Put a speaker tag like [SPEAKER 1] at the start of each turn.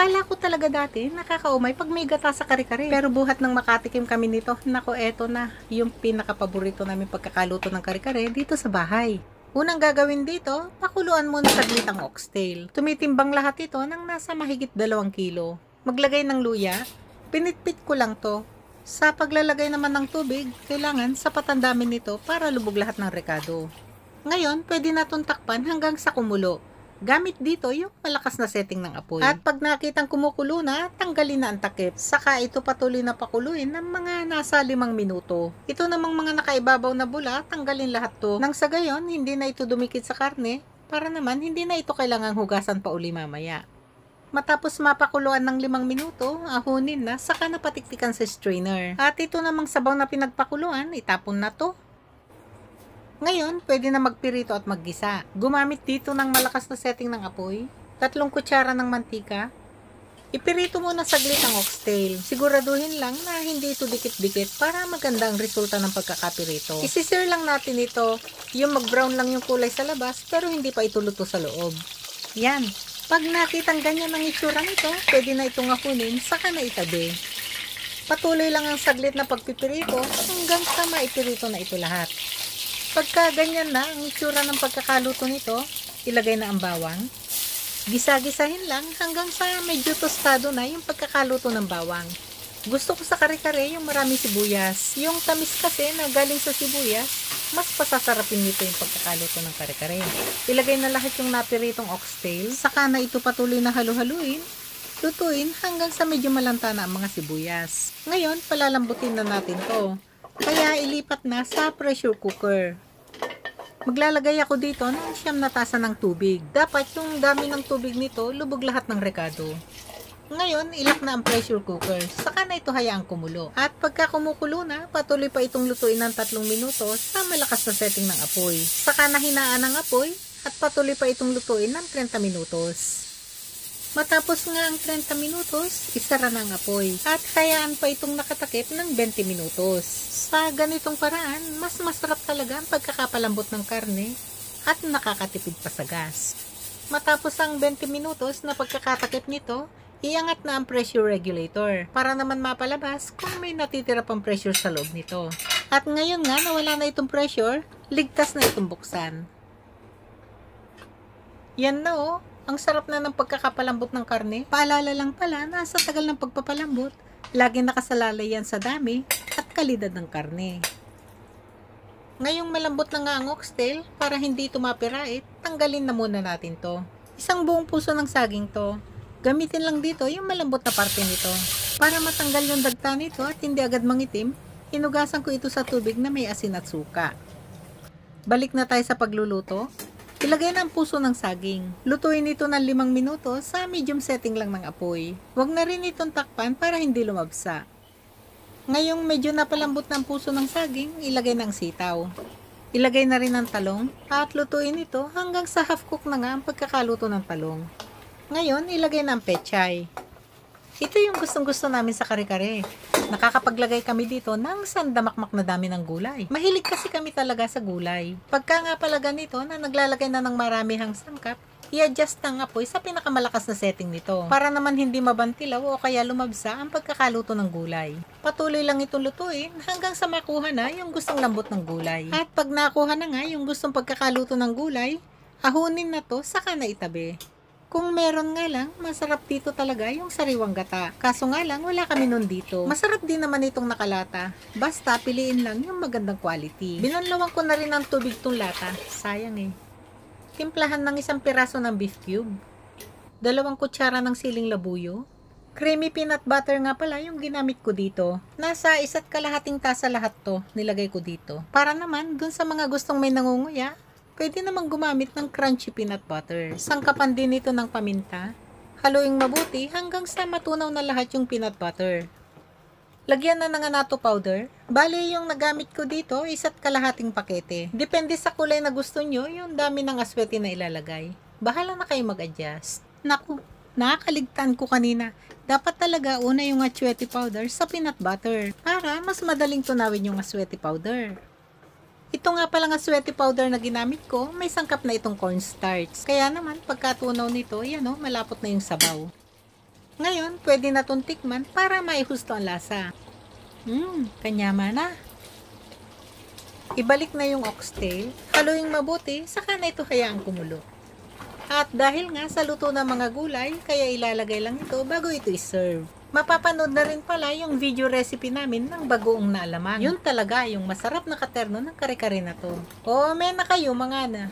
[SPEAKER 1] Akala ko talaga dati nakakaumay pag may gata sa kare-kare. Pero buhat ng makatikim kami nito, nako eto na, yung pinakapaborito namin pagkakaluto ng kare-kare dito sa bahay. Unang gagawin dito, pakuluan muna saglit ang oxtail. Tumitimbang lahat ito ng nasa mahigit 2 kilo. Maglagay ng luya, pinitpit ko lang to. Sa paglalagay naman ng tubig, kailangan sapat ang dami nito para lubog lahat ng rekado. Ngayon, pwede na itong takpan hanggang sa kumulo. Gamit dito yung malakas na setting ng apoy. At pag nakitang kumukulo na, tanggalin na ang takip. Saka ito patuloy na pakuluin ng mga nasa 5 minuto. Ito namang mga nakaibabaw na bula, tanggalin lahat to. Nang sa gayon, hindi na ito dumikit sa karne, para naman hindi na ito kailangang hugasan pa uli mamaya. Matapos mapakuluan ng 5 minuto, ahunin na, saka napatiktikan sa strainer. At ito namang sabaw na pinagpakuluan, itapon na to. Ngayon, pwede na magpirito at maggisa. Gumamit dito ng malakas na setting ng apoy, 3 kutsara ng mantika. Ipirito muna saglit ang oxtail. Siguraduhin lang na hindi ito dikit-dikit para maganda ang resulta ng pagkakapirito. Isisir lang natin ito, yung mag-brown lang yung kulay sa labas pero hindi pa ito luto sa loob. Yan. Pag nakitang ganyan ang itsura nito, pwede na itong apunin, saka na itabi. Patuloy lang ang saglit na pagpipirito hanggang sa maipirito na ito lahat. Pagka ganyan na ang itsura ng pagkakaluto nito, ilagay na ang bawang. Gisa-gisahin lang hanggang sa medyo tostado na yung pagkakaluto ng bawang. Gusto ko sa kare-kare yung maraming sibuyas. Yung tamis kasi na galing sa sibuyas, mas pasasarapin nito yung pagkakaluto ng kare-kare. Ilagay na lahat yung napiritong oxtail, saka na ito patuloy na halu-haluin, lutuin hanggang sa medyo malanta na ang mga sibuyas. Ngayon, palalambutin na natin to. Kaya ilipat na sa pressure cooker. Maglalagay ako dito ng 9 na tasa ng tubig. Dapat yung dami ng tubig nito, lubog lahat ng rekado. Ngayon, ilak na ang pressure cooker. Saka na ito hayaang kumulo. At pagka kumukulo na, patuloy pa itong lutuin ng 3 minuto sa malakas na setting ng apoy. Saka na hinaan ang apoy at patuloy pa itong lutuin ng 30 minutos. Matapos nga ang 30 minutos, isara na ang apoy at hayaan pa itong nakatakip ng 20 minutos. Sa ganitong paraan, mas masarap talaga ang pagkakapalambot ng karne at nakakatipid pa sa gas. Matapos ang 20 minutos na pagkakatakip nito, iangat na ang pressure regulator para naman mapalabas kung may natitira pang pressure sa loob nito. At ngayon nga nawala na itong pressure, ligtas na itong buksan. Yan na oh. Ang sarap na ng pagkakapalambot ng karne. Paalala lang pala na sa tagal ng pagpapalambot, laging nakasalalay yan sa dami at kalidad ng karne. Ngayong malambot na nga ang oxtail, para hindi ito mapirait, tanggalin na muna natin to. Isang buong puso ng saging to. Gamitin lang dito yung malambot na parte nito. Para matanggal yung dagta nito at hindi agad mangitim, hinugasan ko ito sa tubig na may asin at suka. Balik na tayo sa pagluluto. Ilagay na ang puso ng saging. Lutuin ito ng 5 minuto sa medium setting lang ng apoy. Huwag na rin itong takpan para hindi lumabsa. Ngayong medyo napalambot na ang puso ng saging, ilagay na ang sitaw. Ilagay na rin ang talong at lutuin ito hanggang sa half cook na nga ang pagkakaluto ng talong. Ngayon, ilagay na ang pechay. Ito yung gustong-gusto namin sa kare-kare. Nakakapaglagay kami dito ng sandamakmak na dami ng gulay. Mahilig kasi kami talaga sa gulay. Pagka nga pala ganito na naglalagay na ng maramihang sangkap, i-adjust ang apoy sa pinakamalakas na setting nito para naman hindi mabantilaw o kaya lumabsa ang pagkakaluto ng gulay. Patuloy lang itong lutuin hanggang sa makuha na yung gustong lambot ng gulay. At pag nakuha na nga yung gustong pagkakaluto ng gulay, ahunin na to saka na itabi. Kung meron nga lang, masarap dito talaga yung sariwang gata. Kaso nga lang, wala kami nun dito. Masarap din naman itong nakalata. Basta, piliin lang yung magandang quality. Binanlawan ko na rin ng tubig tong lata. Sayang eh. Timplahan ng 1 piraso ng beef cube. 2 kutsara ng siling labuyo. Creamy peanut butter nga pala yung ginamit ko dito. Nasa 1 kalahating tasa lahat to, nilagay ko dito. Para naman, dun sa mga gustong may nangunguya, pwede namang gumamit ng crunchy peanut butter. Sangkapan din ito ng paminta. Haluing mabuti hanggang sa matunaw na lahat yung peanut butter. Lagyan na ng annatto powder. Bali yung nagamit ko dito, 1 kalahating pakete. Depende sa kulay na gusto nyo, yung dami ng aswete na ilalagay. Bahala na kayo mag-adjust. Naku, nakakaligtaan ko kanina. Dapat talaga una yung aswete powder sa peanut butter para mas madaling tunawin yung aswete powder. Ito nga palang aswete powder na ginamit ko, may sangkap na itong cornstarch. Kaya naman, pagkatunaw nito, yan o, malapot na yung sabaw. Ngayon, pwede na itong tikman para maihusto ang lasa. Kanyama na. Ibalik na yung oxtail, haluing mabuti, saka na ito hayaang kumulo. At dahil nga sa luto ng mga gulay, kaya ilalagay lang ito bago ito iserve. Mapapanood na rin pala yung video recipe namin ng bagoong na alamang. Yun talaga yung masarap na katerno ng kare-kare na to. O, may na kayo mga na.